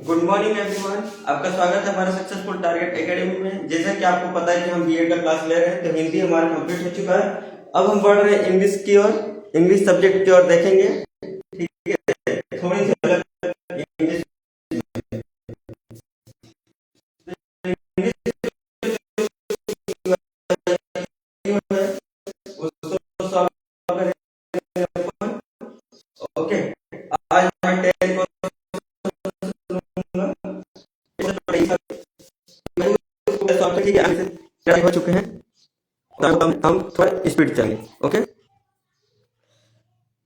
Good morning everyone. आपका स्वागत है हमारे सक्सेसफुल टारगेट एकेडमी में। जैसा कि आपको पता है कि हम बीएड का क्लास ले रहे हैं, तो हिंदी हमारा कंप्लीट हो चुका है। अब हम बढ़ रहे हैं इंग्लिश की ओर, इंग्लिश सब्जेक्ट की ओर देखेंगे। ठीक है, थोड़ी सी अलग इंग्लिश ओके। आज मैं 10 को हो चुके हैं, तो हम थोड़ा स्पीड चलेंगे। ओके,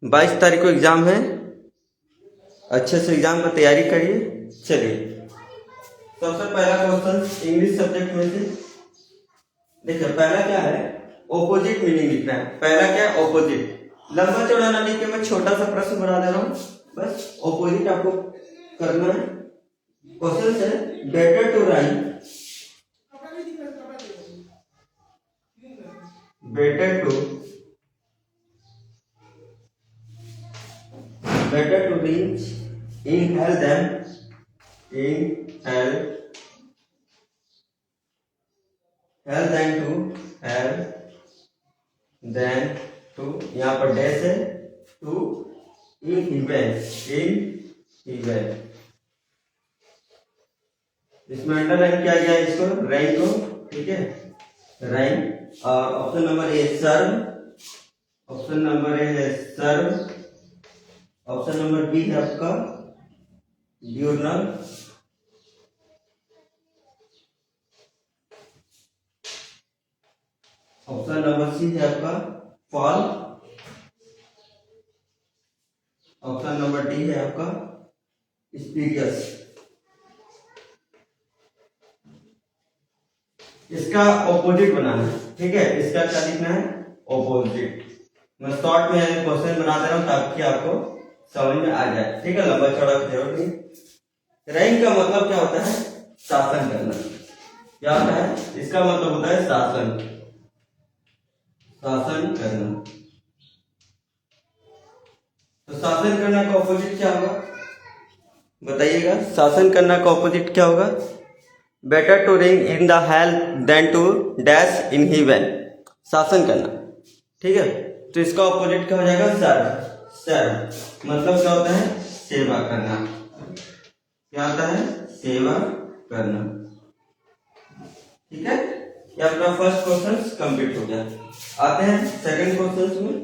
22 तारीख को एग्जाम है, अच्छे से एग्जाम का तैयारी करिए। चलिए, सबसे पहला क्वेश्चन इंग्लिश सब्जेक्ट में से देखिए। पहला क्या है, ऑपोजिट मीनिंग लिखना है। पहला क्या है, ऑपोजिट। लंबा चौड़ा ना लिख के मैं छोटा सा प्रश्न बना दे रहा हूं, बस ऑपोजिट आपको करना है। क्वेश्चन है, better to right, better to reach in hell than to यहाँ पर डैश है, टू इन इवेंट इसमें अंडरलाइन किया गया है इसको, रैंक को। ठीक है, rank. Option number A serve, option number A है सर्व, ऑप्शन नंबर बी है आपका ड्यूरनल, ऑप्शन नंबर सी है आपका फॉल, ऑप्शन नंबर डी है आपका स्पीडियस। इसका ऑपोजिट बनाना है। ठीक है, इसका क्या लिखना है, ऑपोजिट। मैं शॉर्ट में क्वेश्चन बना दे रहा हूं ताकि आपको समझ में आ जाए। ठीक है, लंबा चौड़ा की जरूरत नहीं। रैंक का मतलब क्या होता है, शासन करना। क्या होता है, इसका मतलब होता है शासन, शासन करना। तो शासन करना का ऑपोजिट क्या होगा, बताइएगा। शासन करना का ऑपोजिट क्या होगा, better to ring in the hell then to dash in heaven. शासन करना। ठीक है, तो इसका ऑपोजिट क्या हो जाएगा, सर्व। सर्व मतलब क्या होता है, सेवा करना। क्या होता है, सेवा करना। ठीक है, ये अपना फर्स्ट क्वेश्चन कंप्लीट हो गया। आते हैं सेकंड क्वेश्चन में।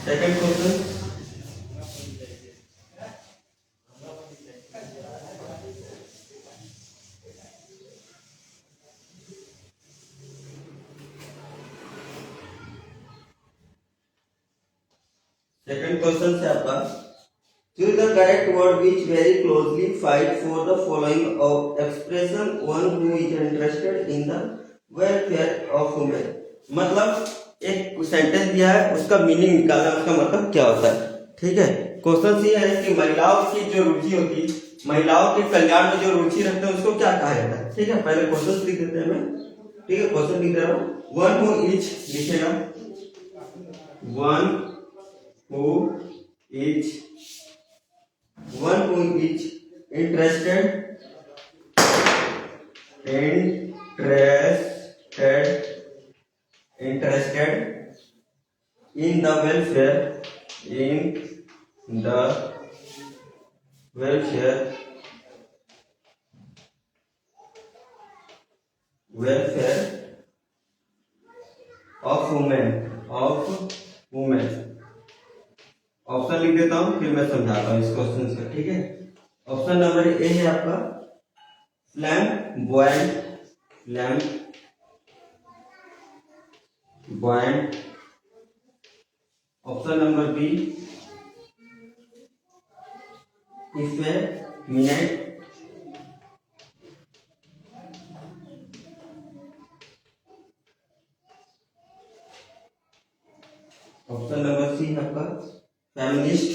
सेकंड क्वेश्चन, सेकंड क्वेश्चन से आपका, choose the correct word which very closely fight for the following of expression one who is interested in the welfare of women। मतलब एक sentence दिया है, उसका मीनिंग निकालना, उसका मतलब क्या होता है। ठीक है, क्वेश्चन ये है कि महिलाओं की जो रुचि होती है, महिलाओं के कल्याण में जो रुचि रखते हैं, उसको क्या कहा जाता है। ठीक है, पहले क्वेश्चन लिख देते हैं मैं। ठीक है, क्वेश्चन लिख दे रहा हूँ। वन हु इज लिखेगा, one who is one who is interested in the welfare of women। Option लिख देता हूं, फिर मैं समझाता हूं इस क्वेश्चन से। ठीक है, ऑप्शन नंबर ए है आपका flamboyant. Option number B effeminate. Option number C है आपका फेमिनिस्ट।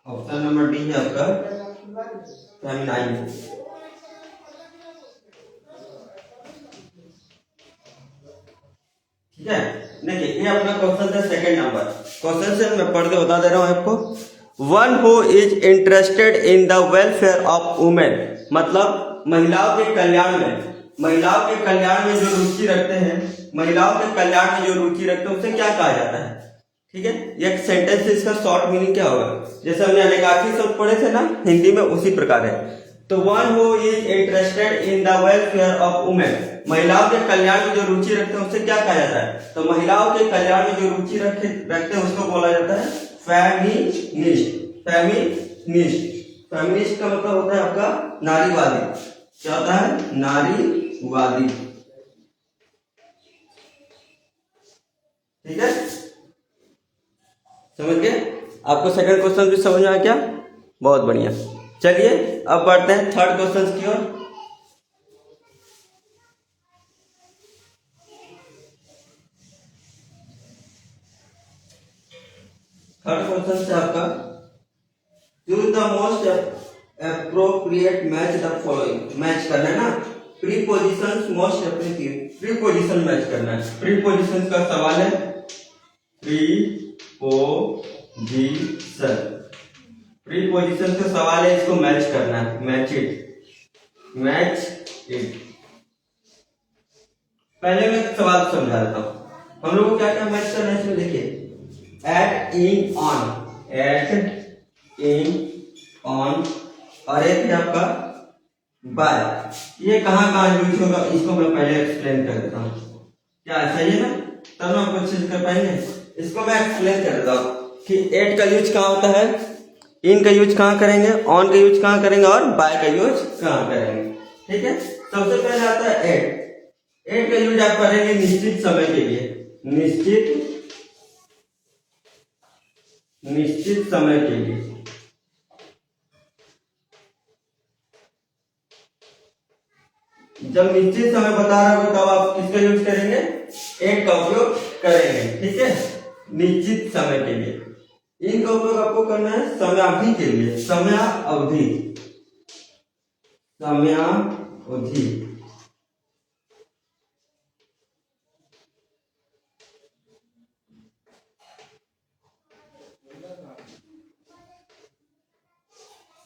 ऑप्शन नंबर डी है आपका फेमिनाइन। ठीक है। देखिए ये अपना क्वेश्चन है सेकंड नंबर। क्वेश्चन से मैं पढ़ के बता दे रहा हूं आपको। One who is interested in the welfare of women, मतलब महिलाओं के कल्याण में, महिलाओं के कल्याण में जो रुचि रखते हैं, महिलाओं के कल्याण में जो रुचि रखते हैं उसे क्या कहा जाता है। ठीक है, ये सेंटेंस से इसका शॉर्ट मीनिंग क्या होगा, जैसे हमने अनेकार्थी शब्द पढ़े थे ना हिंदी में, उसी प्रकार है। तो one who is interested in the welfare of women, महिलाओं के कल्याण में जो रुचि रखते हैं उसे क्या कहा जाता है। तो महिलाओं के कल्याण में जो रुचि रखते हैं उसको बोला जाता है फेमिनिस्ट। फेमिनिस्ट, फेमिनिस्ट का मतलब होता है आपका नारीवादी। क्या होता है, नारीवादी। ठीक है, समझ गए। आपको सेकंड क्वेश्चन भी समझ में आया क्या, बहुत बढ़िया। चलिए अब बढ़ते हैं थर्ड क्वेश्चन की ओर। थर्ड क्वेश्चन से आपका choose the most appropriate match the following. Match करना है ना, prepositions most appropriate, preposition match करना है। प्रीपोजिशंस का सवाल है, प्रीपोजिशन का सवाल है, इसको मैच करना है। Match it. पहले मैं सवाल समझा देता हूं। हम लोग को क्या क्या मैच करना है इसमें, देखिए एट, इन, ऑन और एक है आपका बाय। ये कहाँ यूज होगा इसको मैं पहले एक्सप्लेन कर देता हूँ। क्या सही है ना, तब आप अच्छे से कर पाएंगे। इसको मैं एक्सप्लेन कर देता हूँ कि एट का यूज कहाँ होता है, इन का यूज कहाँ करेंगे, ऑन का यूज कहाँ करेंगे और बाय का यूज कहाँ करेंगे। ठीक है, सबसे पहले आता है एट। एट का यूज आप करेंगे निश्चित समय के लिए, निश्चित समय के लिए। जब निश्चित समय बता रहा हो तब आप किसका यूज करेंगे, एट का उपयोग करेंगे। ठीक है, निश्चित समय के लिए। इनका उपयोग आपको करना है समयावधि के लिए, समयावधि।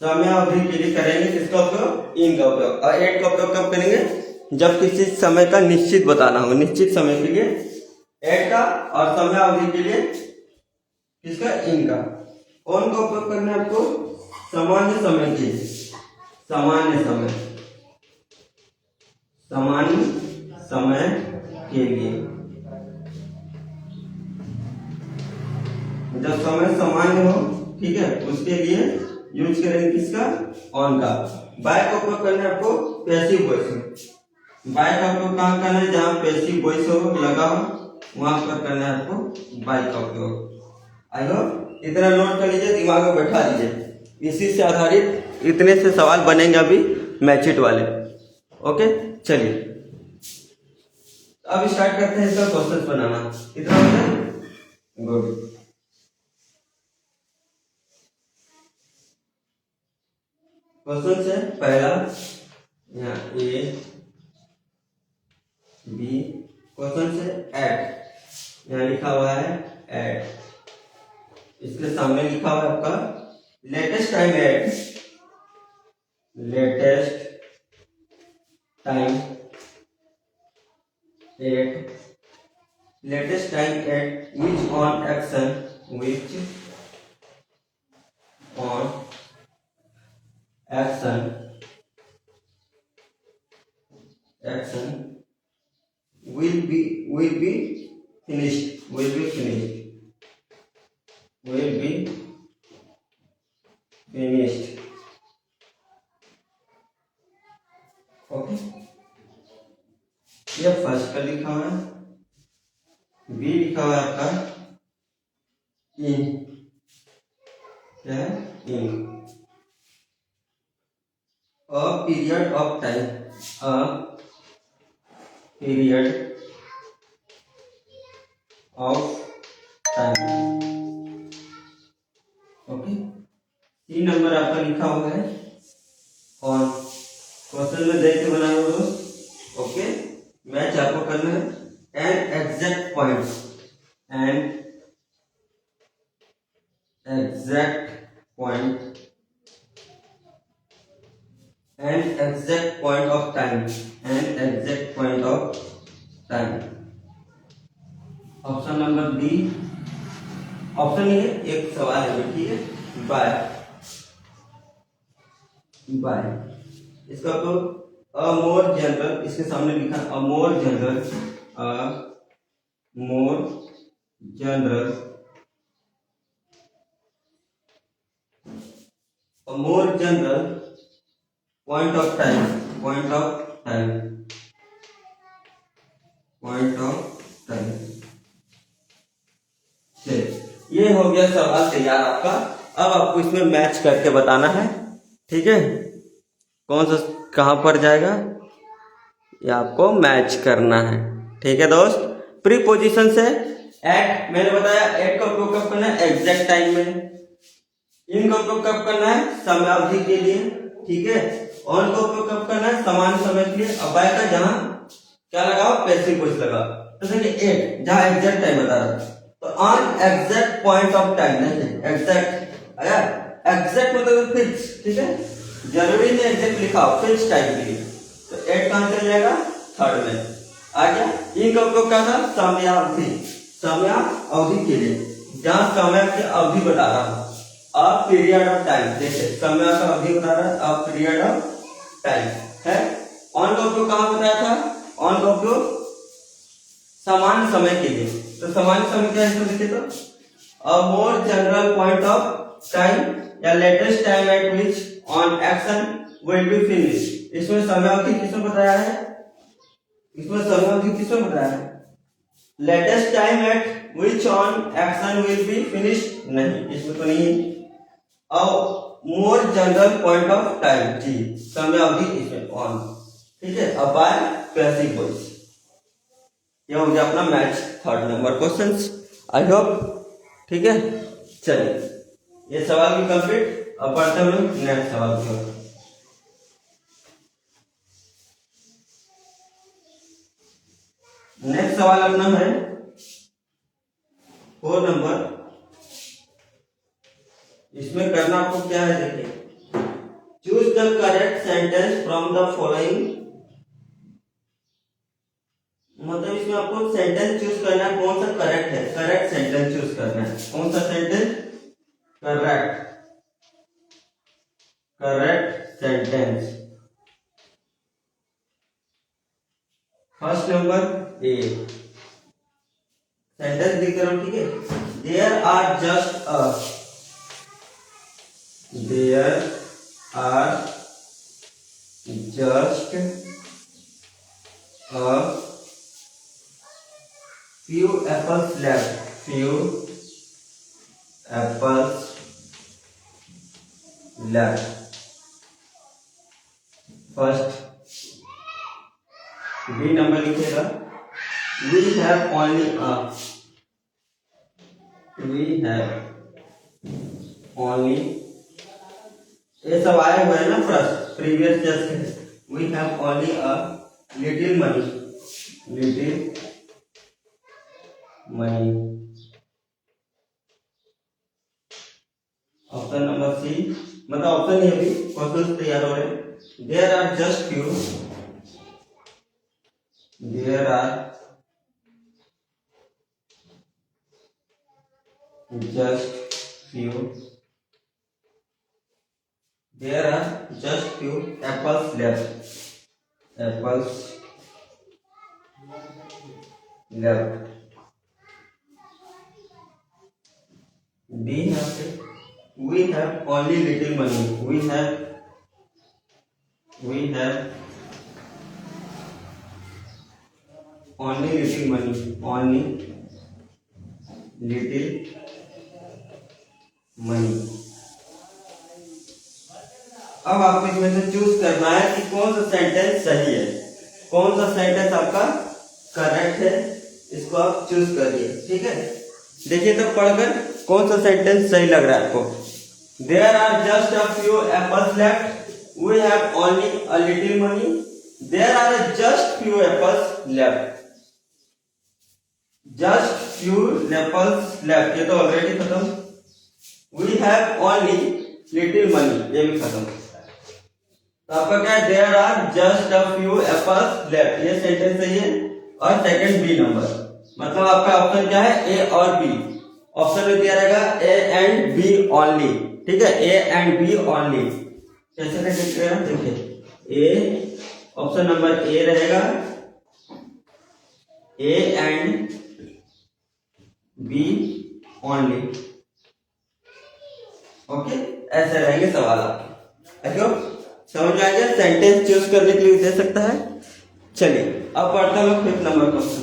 समयावधि के लिए करेंगे किसका उपयोग, इन का उपयोग। और एट का उपयोग कब करेंगे, जब किसी समय का निश्चित बताना होगा, निश्चित समय के लिए एट का, और समयावधि के लिए किसका, इन का। ऑन का उपयोग करना है आपको सामान्य समय के लिए, सामान्य समय के लिए। जब समय सामान्य हो, ठीक है, उसके लिए यूज करेंगे किसका, ऑन का। बाय का उपयोग करना है आपको पैसिव वॉइस में। बाय का उपयोग कहाँ करना है, जहां पैसिव वॉइस हो, लगा हो, वहां पर करना है आपको बाय का उपयोग। आई होप इतना नोट कर लीजिए, दिमाग में बैठा लीजिए। इसी से आधारित इतने से सवाल बनेंगे अभी मैचिट वाले। ओके, चलिए अब स्टार्ट करते हैं इसका क्वेश्चन बनाना। इतना हो गया, गुड। क्वेश्चन से पहला यहाँ ए बी, क्वेश्चन से एट, यहाँ लिखा हुआ है एट, इसके सामने लिखा हुआ है आपका latest time at, latest time at which on action will be finished, okay. ये फर्स्ट का लिखा हुआ है, बी लिखा हुआ है आपका इन, क्या है, इन। A period of time, okay. तीन नंबर आपका लिखा हुआ है ऑन। क्वेश्चन में देख के बनाए हो दोस्त, ओके। मैच आपको करना है an exact point, and exact point, and exact point of time, and exact point of time. Option number B, option नहीं है, एक सवाल है, ठीक है। बाय बाय इसका तो अ मोर जनरल, इसके सामने लिखा a more general, a more general, a more general point of time, point of time, point of time. ये हो गया सवाल तैयार आपका। अब आपको इसमें मैच करके बताना है, ठीक है, कौन सा कहां पर जाएगा, ये आपको मैच करना है, ठीक है दोस्त। प्रीपोजिशन से एट, मैंने बताया एट का उपयोग कब करना है, एग्जैक्ट टाइम में। इन का उपयोग कब करना है, समयावधि के लिए, ठीक है। ऑन का उपयोग कब करना है, समान समय के लिए। अब बाय का जहां क्या लगाओ, पैसिव वॉइस लगाओ। तो देखिए एट जहां एग्जैक्ट टाइम बता रहा है, तो on exact point of time, नहीं एग्जैक्ट आया, एग्जैक्ट मतलब फिक्स, ठीक है, जरूरी नहीं एग्जैक्ट लिखा हो, फिक्स टाइम के लिए। तो एट कहां चल जाएगा, थर्ड में आ गया। इन का उपयोग क्या था, समयावधि, समयावधि के लिए, जहां समय की अवधि बता रहा हूं, अ पीरियड ऑफ टाइम, देखिए समय का अवधि बता रहा है, अ पीरियड ऑफ टाइम है। ऑन का उपयोग कहां बताया था, ऑन का उपयोग समान समय के लिए। तो समान समय क्या है, लिखे तो a more general point of time या latest time at which on action will be finish. इसमें समयावधि किसने बताया है, इसमें समयावधि किसने बताया है, latest time at which on action will be finish, नहीं इसमें तो नहीं है। More general point of time, जी समयावधि इसमें ऑन, ठीक है। अब बाय पैसिव वॉइस, यह हो गया अपना मैच थर्ड नंबर क्वेश्चंस। आई होप, ठीक है। चलिए ये सवाल भी कंप्लीट। अब बढ़ते हैं नेक्स्ट सवाल की ओर। नेक्स्ट सवाल अपना है 4 नंबर। इसमें करना आपको क्या है, देखिए choose the correct sentence from the following, मतलब इसमें आपको सेंटेंस चूज करना है, कौन सा करेक्ट है, करेक्ट सेंटेंस चूज करना है, कौन सा sentence correct, correct sentence. First number A, sentence लिख रहा हूं, ठीक है। There are just a, there are just a few apples left, few apples left। First B number लिखेगा, we have only a, we have only, ये सब आए हुए हैं ना first previous just, we have only a little money, little money। Option number C, मतलब option ही अभी क्वेश्चन तैयार हो रहे हैं। There are just few, there are just few, there are just few apples left, apples left. D यहाँ पे we have only little money, we have only little money, only little money। अब आपको इसमें से चूज करना है कि कौन सा सेंटेंस सही है, कौन सा सेंटेंस आपका करेक्ट है, इसको आप चूज करिए, ठीक है। देखिए तो पढ़कर कौन सा सेंटेंस सही लग रहा है आपको। There are just a few apples left, we have only a little money, there are just few apples left, just few lepers left, ये तो ऑलरेडी खत्म। We have only little money, ये भी खत्म। तो आपका क्या है, there are just a few apples left, ये सेंटेंस सही है। और सेकंड बी नंबर, मतलब आपका ऑप्शन क्या है, ए और बी। ऑप्शन में दिया रहेगा ए एंड बी ओनली, ठीक है, ए एंड बी ओनली। कैसे लिखेगा, देखिए ए, ऑप्शन नंबर ए रहेगा A and B only. Okay, ऐसे रहेंगे सवाल आपके। देखो समझ में आ गया, सेंटेंस चूज करने के लिए दे सकता है। चलिए अब पढ़ते हैं 5th number question.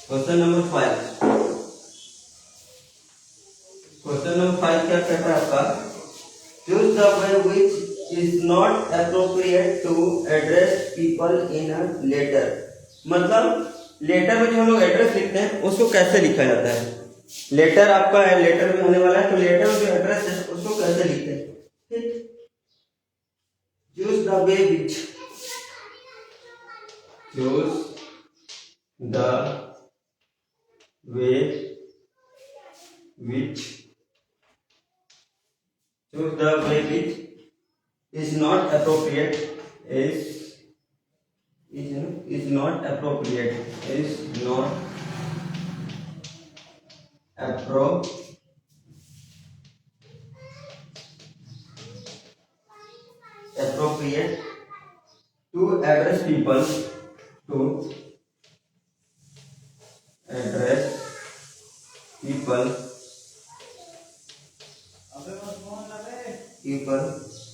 Question number 5। Question number 5 क्या कहता है आपका, choose the way which is not appropriate to address people in a letter। मतलब लेटर में जो हम लोग एड्रेस लिखते हैं उसको कैसे लिखा जाता है। लेटर आपका है, लेटर में होने वाला है, तो लेटर में जो एड्रेस है उसको कैसे लिखते हैं, ठीक। choose the way which, choose the way which, choose the way which is not appropriate, is not appropriate, is not appropriate to address people, to address people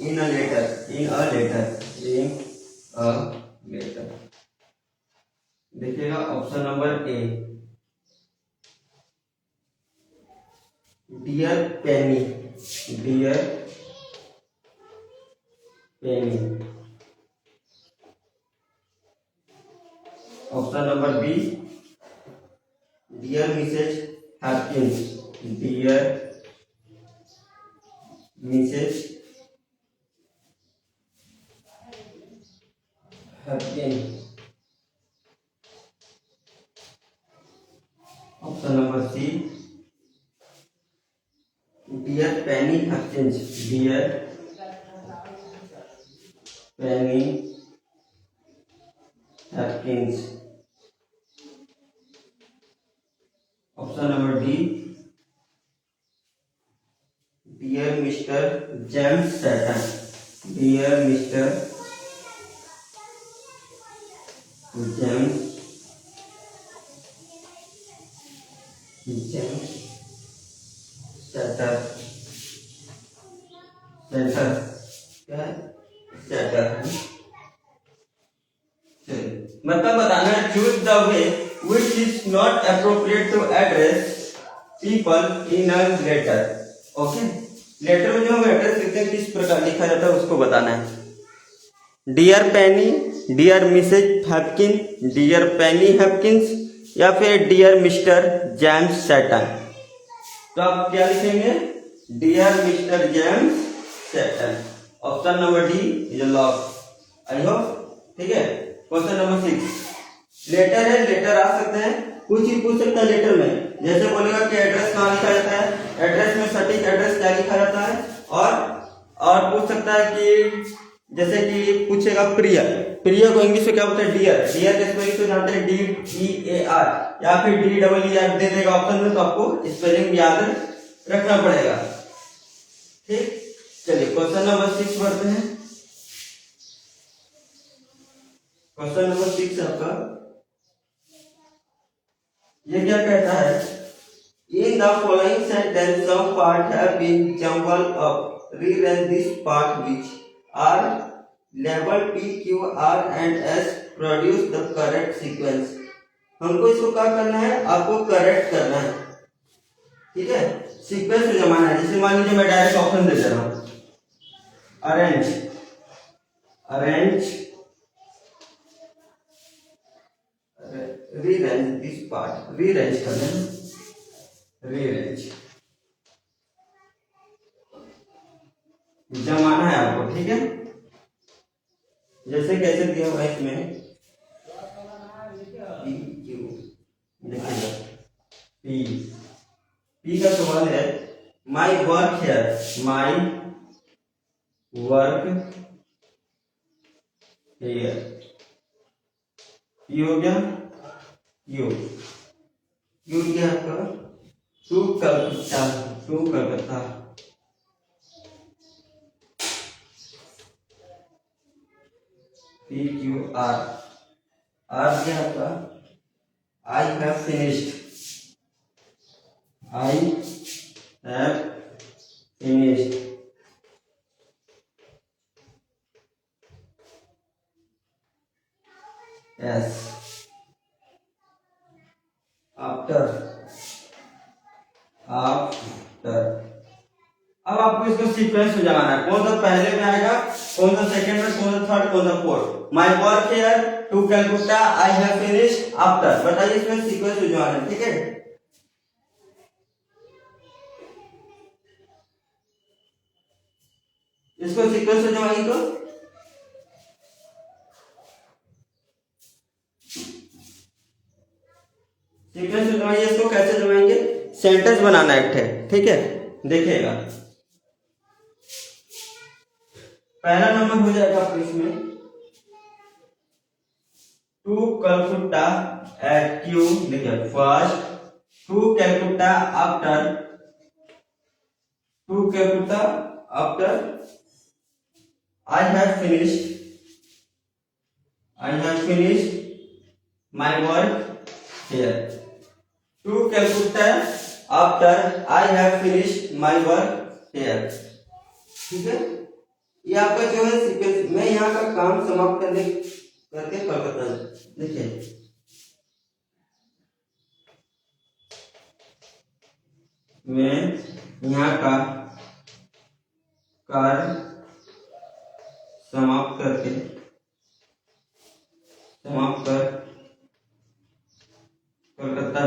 in a letter, देखिएगा option number A, dear Penny, option number B, dear Mrs Hopkins, option number C, dear Penny Hopkins, option number D, dear mister James Sutton, James Sutton, क्या है, Sutton. मतलब बताना है, choose the way which is not appropriate to address people in a letter। Okay, letter में जो हम address लिखते हैं किस प्रकार लिखा जाता है उसको बताना है। डियर पेनी, डियर मिसेज हैपकिन, डियर पेनी हैपकिंस, या फिर डियर मिस्टर जेम्स सैटन। तो आप क्या लिखेंगे, dear mister James Sutton. Option number D is lock. I hope, ठीक है। क्वेश्चन नंबर 6, लेटर है, लेटर आ सकते हैं, कुछ ही पूछ सकता है लेटर में। जैसे बोलेगा कि एड्रेस कहाँ लिखा जाता है, एड्रेस में सटीक एड्रेस क्या लिखा जाता है, और पूछ सकता है कि जैसे कि पूछेगा प्रिया को इंग्लिश में क्या बोलते हैं, डियर के स्पेलिंग तो जानते हैं, DEAR, या फिर DEER दे देगा ऑप्शन में, तो आपको स्पेलिंग याद रखना पड़ेगा, ठीक। चलिए क्वेश्चन नंबर 6 पढ़ते हैं। क्वेश्चन नंबर 6 आपका ये क्या कहता है, in the following sentence some part have been jumbled up, rearrange this part which are labelled P, Q, R and S, produce the correct sequence. हमको इसको क्या करना है, आपको करेक्ट करना है, ठीक है, सीक्वेंस में जमाना है। जैसे मान लीजिए मैं डायरेक्ट ऑप्शन दे दे रहा हूं, अरेंज रीअरेंज कर लेना, रीअरेंज जमाना है आपको, ठीक है। जैसे कैसे दिया हुआ है इसमें पी क्यू, देखिएगा पी, पी का सवाल है my work here, my work here, P हो गया, क्यू, क्यू क्या आपका to Calcutta, to Calcutta, P Q R, R क्या आपका I have finished, I have finished, S after, after. अब आपको इसको सीक्वेंस में जमाना है, कौन सा पहले में आएगा, कौन सा सेकंड में, कौन सा थर्ड, कौन सा fourth. My work here to Calcutta, I have finished after, बताइए इसमें सीक्वेंस में जमाना है, ठीक है। इसको सीक्वेंस में जमाएंगे तो सीक्वेंस में जमाइए, इसको कैसे जमाएंगे, सेंटेंस बनाना है, ठीक है। देखिएगा पहला नंबर हो जाएगा आपको इसमें टू कलकत्ता एट क्यू, देखिए first, to Calcutta after, to Calcutta after, I have finished my work here, to Calcutta after I have finished my work here, ठीक है। ये आपका जो है सीक्वेंस, मैं यहाँ का काम समाप्त करके कलकत्ता, देखिए मैं यहाँ का कार्य समाप्त कर कलकत्ता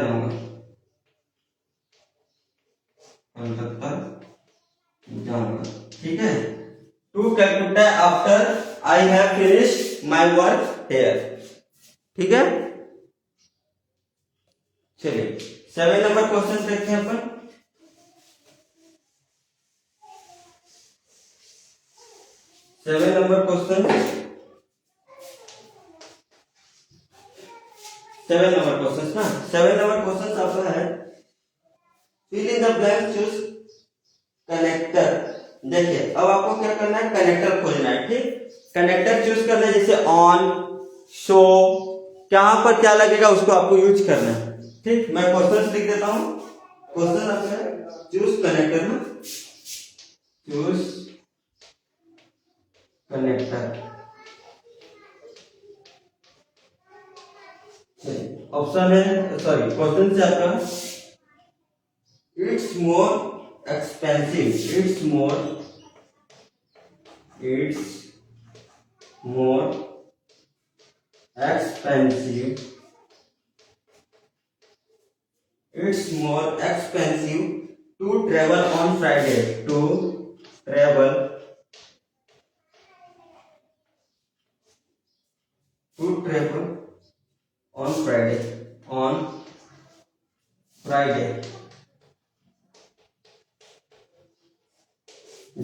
जाऊंगा, ठीक है। To Calcutta after I have finished my work here, ठीक है। चलिए 7 नंबर क्वेश्चन देखते हैं अपन। 7 नंबर क्वेश्चन, 7 नंबर क्वेश्चन ना, 7 नंबर क्वेश्चन आपका है fill in the blank, choose connector. देखिए अब आपको क्या करना है, कनेक्टर खोजना है, ठीक। कनेक्टर चूज करना है, जैसे ऑन, शो, कहां पर क्या लगेगा उसको आपको यूज करना है, ठीक। मैं क्वेश्चन लिख देता हूं, क्वेश्चन आपका है चूज कनेक्टर ना, चूज कनेक्टर। ऑप्शन है, सॉरी क्वेश्चन से आपका it's more expensive, it's more expensive, it's more expensive to travel on Friday, to travel on Friday,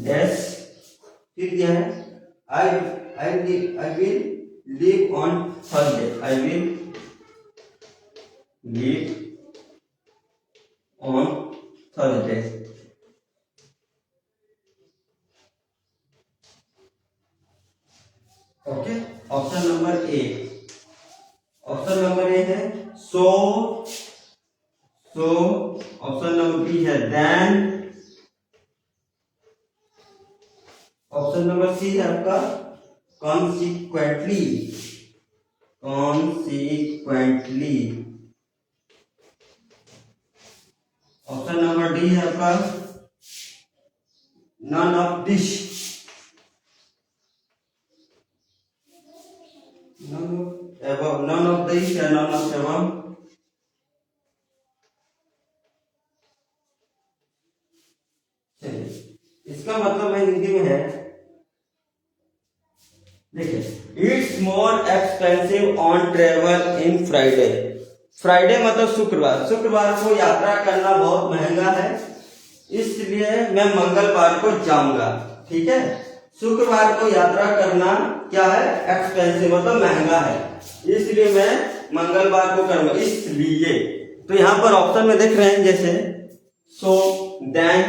dash, फिर क्या है, I will leave on Thursday, I will leave on Thursday, okay. Option number A, option number A है सो, option number B है then, option number C है आपका consequently, option number D है आपका none of this, none of this या none of above, it's more expensive on travel in Friday. Friday मतलब शुक्रवार, शुक्रवार को यात्रा करना बहुत महंगा है, इसलिए मैं मंगलवार को जाऊंगा। ठीक है, शुक्रवार को यात्रा करना क्या है, एक्सपेंसिव मतलब महंगा है, इसलिए मैं मंगलवार को करूंगा। इसलिए तो यहाँ पर ऑप्शन में देख रहे हैं जैसे so, then,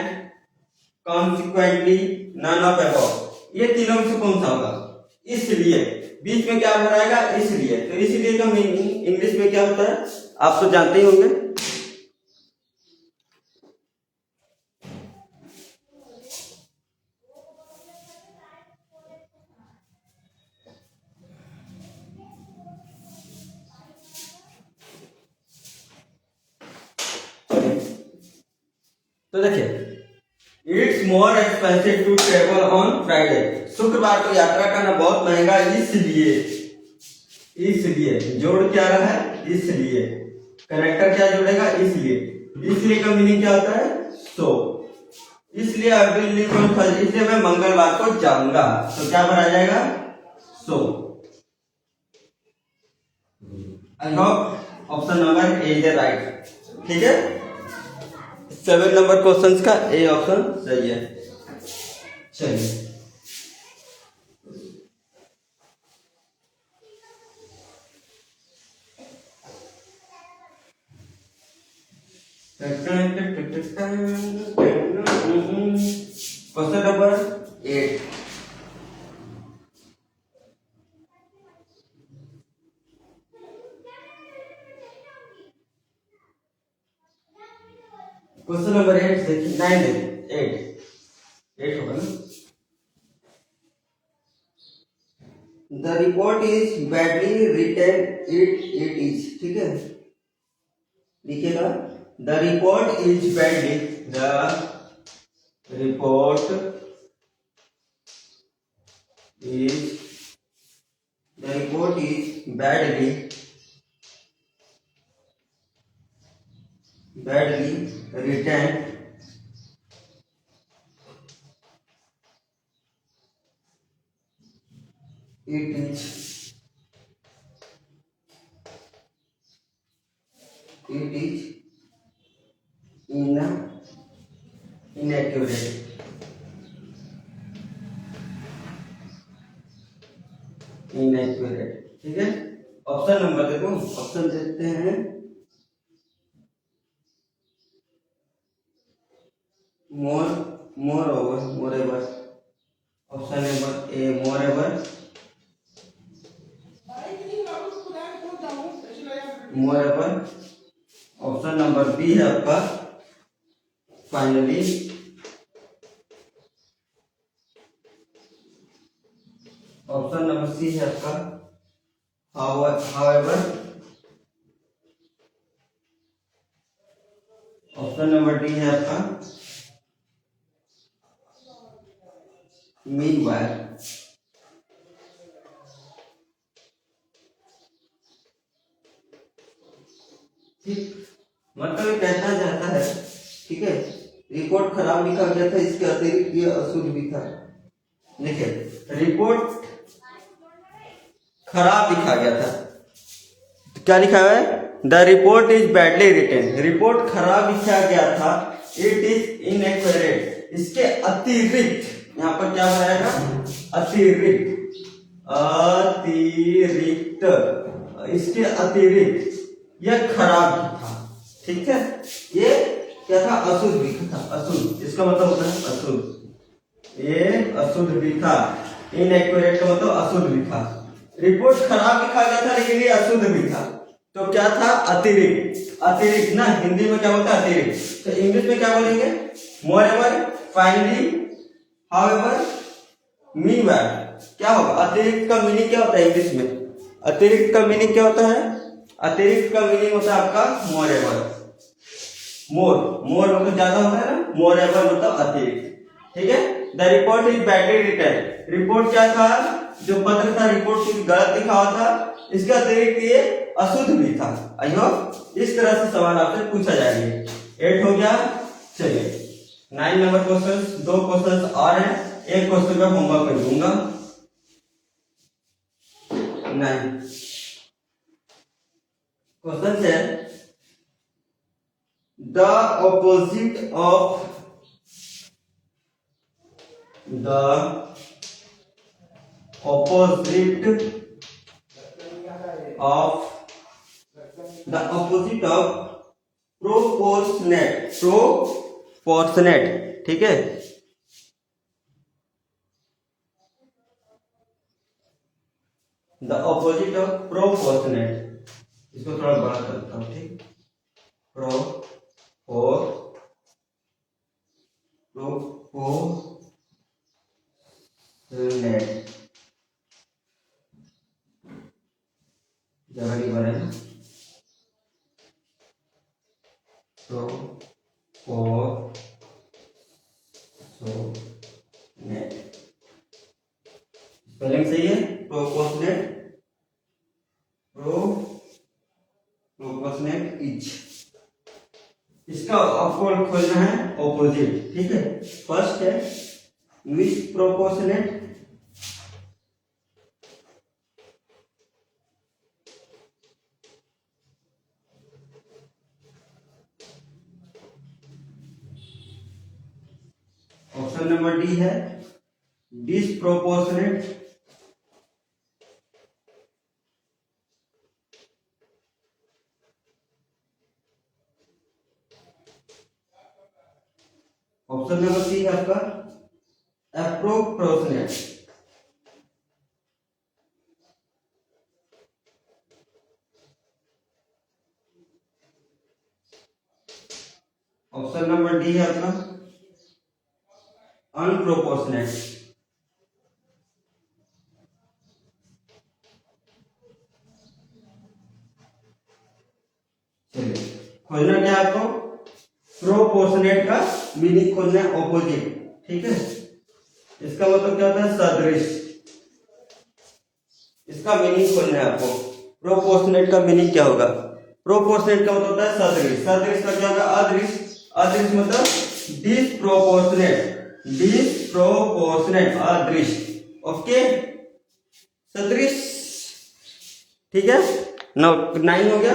consequently, none of above, ये तीनों में से कौन सा होगा? इसलिए बीच में क्या हो जाएगा, इसलिए। तो इसलिए का मीनिंग इंग्लिश में क्या होता है आप तो जानते ही होंगे। तो देखिए, it's more expensive to travel on Friday, शुक्रवार को यात्रा करना बहुत महंगा, इसलिए। इसलिए जोड़ क्या रहा है, इसलिए। कनेक्टर क्या जोड़ेगा, इसलिए। इसलिए का मीनिंग क्या होता है, सो। इसलिए इसलिए मैं मंगलवार को जाऊंगा, तो क्या बना जाएगा, so. I hope option number A is the right. ठीक है, 7 नंबर क्वेश्चन का ए ऑप्शन सही है। चलिए क्वेश्चन नंबर 8। क्वेश्चन नंबर 8 देखिए, 9 देखिए, 8 होगा ना। The report is badly written, it is. ठीक है, लिखिएगा, the report is badly, the report is badly written, it is inaccurate। ठीक है, ऑप्शन नंबर देखो, ऑप्शन देखते हैं, moreover, option number A moreover, option number B है आपका फाइनली, ऑप्शन नंबर सी है आपका हाउएवर, ऑप्शन नंबर डी है आपका मीनवाइल। ठीक, मतलब कहना जाता है, ठीक है, रिपोर्ट खराब लिखा गया था, इसके अतिरिक्त ये अशुद्ध भी था। देखिए, रिपोर्ट खराब लिखा गया था, तो क्या लिखा हुआ है, the report is badly written, report खराब लिखा गया था, इट इज इनएक्यूरेट, इसके अतिरिक्त, यहाँ पर क्या बनाएगा, अतिरिक्त, इसके अतिरिक्त यह खराब भी था। ठीक है, ये क्या था, अशुद्ध भी था, अशुद्ध, इसका मतलब होता है अशुद्ध, ये अशुद्ध भी था। इनएक्यूरेट का मतलब अशुद्ध भी था, रिपोर्ट खराब लिखा गया था लेकिन ये अशुद्ध भी था, तो क्या था, अतिरिक्त। अतिरिक्त ना हिंदी में क्या होता है, अतिरिक्त, तो इंग्लिश में क्या बोलेंगे, मोरेवर, फाइनली, हाउएवर, मीनवाइल। क्या होगा, अतिरिक्त का मीनिंग क्या होता है इंग्लिश में, अतिरिक्त का मीनिंग क्या होता है, अतिरिक्त का मीनिंग होता है आपका मोरेवर। मोर मतलब ज्यादा होता है ना, मोरेवर मतलब अतिरिक्त। ठीक है, the report is badly written, report क्या था, जो पत्र था, रिपोर्ट कुछ गलत लिखा हुआ था, इसके अतिरिक्त ये अशुद्ध भी था। आई होप इस तरह से सवाल आपसे पूछा जाएगा। 8 हो गया। चलिए 9 नंबर क्वेश्चन, 2 क्वेश्चन और हैं, एक क्वेश्चन का होमवर्क कर दूंगा। 9 क्वेश्चन है द ऑपोजिट ऑफ प्रोपोर्शनेट, ठीक है। द ऑपोजिट ऑफ प्रोपोर्शनेट, इसको थोड़ा बड़ा करता हूं, ठीक। प्रोपोर्शनेट जगह नहीं बने ना, प्रोपोर्शनेट स्पेलिंग सही है। प्रोपोर्शनेट इज, इसका आपको खोजना है ऑपोजिट, ठीक है। फर्स्ट है विच प्रोपोर्शनेट, ऑप्शन नंबर डी है डिसप्रोपोर्शनेट, ऑप्शन नंबर सी है आपका एप्रोपोर्शनेट, ऑप्शन नंबर डी है आपका अनप्रोपोर्शनेट। चलिए खोजना क्या आपको, प्रोपोर्शनेट का मीनिंग खोजना है ऑपोजिट, ठीक है। इसका मतलब क्या होता है सदृश, इसका मीनिंग खोजना है आपको। प्रोपोर्शनेट का मीनिंग क्या होगा, प्रोपोर्शनेट का मतलब होता है सदृश, सदृश का क्या होगा अदृश, अदृश मतलब डिसप्रोपोर्शनेट अदृश, ओके सदृश, ठीक है। 9 हो गया।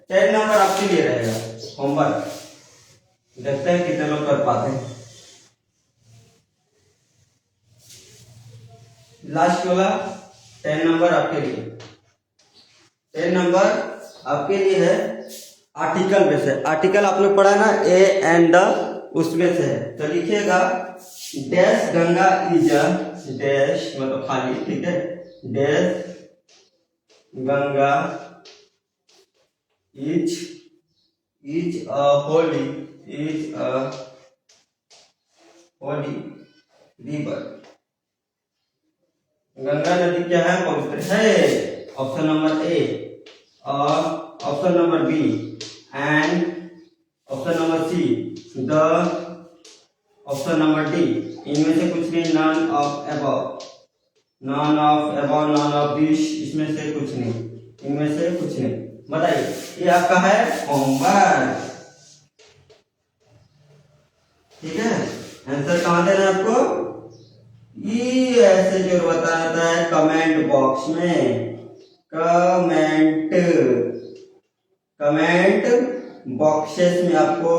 10 नंबर आपके लिए रहेगा होमवर्क, देखते हैं कितने लोग कर पाते हैं। लास्ट वाला 10 नंबर आपके लिए, 10 नंबर आपके लिए है आर्टिकल में से। आर्टिकल आपने पढ़ा ना ए एंड द, उसमें से है। तो लिखिएगा डैश गंगा इज डैश मतलब खाली, ठीक है। Dash Ganga is a holy river, Ganga नदी क्या है, पवित्र है। ऑप्शन नंबर ए, और option number B and option number C the, option number D इनमें से कुछ नहीं, none of above, none of this, इसमें से कुछ नहीं, इनमें से कुछ नहीं। बताइए ये आपका है होमवर्क, ठीक है। आंसर कहाँ देना है आपको, ये ऐसे जो बताता है कमेंट बॉक्स में, कमेंट बॉक्सेस में आपको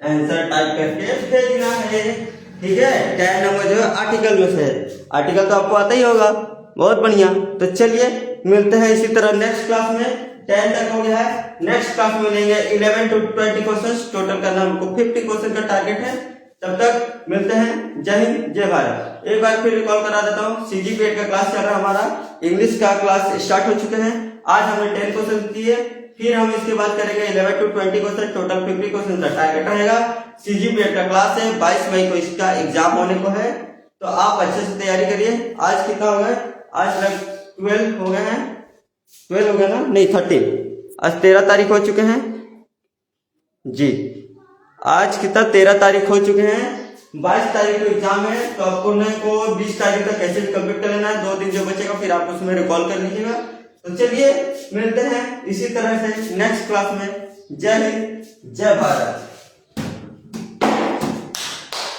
आंसर टाइप करके भेजना है, ठीक है। 10 नंबर जो है आर्टिकल में से है, आर्टिकल तो आपको आता ही होगा, बहुत बढ़िया। तो चलिए मिलते हैं इसी तरह नेक्स्ट क्लास में। 10 तक हो गया है, नेक्स्ट क्लास में मिलेंगे 11 to 20 क्वेश्चन, टोटल करना हमको 50 क्वेश्चन का टारगेट है। तब तक मिलते हैं, जय हिंद जय भारत। एक बार फिर रिकॉल करा देता हूँ, सीजीपीएड का क्लास चल रहा है हमारा, इंग्लिश का क्लास स्टार्ट हो चुके हैं। आज हमने 10 क्वेश्चन दिए, फिर हम इसके बाद करेंगे 11 to 20 क्वेश्चन, टोटल 50 क्वेश्चन का टारगेट रहेगा। सीजीपीएड का क्लास है, 22 मई को इसका एग्जाम होने को है, तो आप अच्छे से तैयारी करिए। आज कितना हो गया, आज 12 हो गए हैं, 12 हो गया ना, नहीं 13, आज 13 तारीख हो चुके हैं जी। आज कितना 13 तारीख हो चुके हैं, 22 तारीख को एग्जाम है, तो आपको को 20 तारीख तक कैसे कंप्लीट कर लेना है। 2 दिन जो बचेगा फिर आप उसमें रिकॉल कर लीजिएगा। तो चलिए मिलते हैं इसी तरह से नेक्स्ट क्लास में। जय हिंद जय भारत।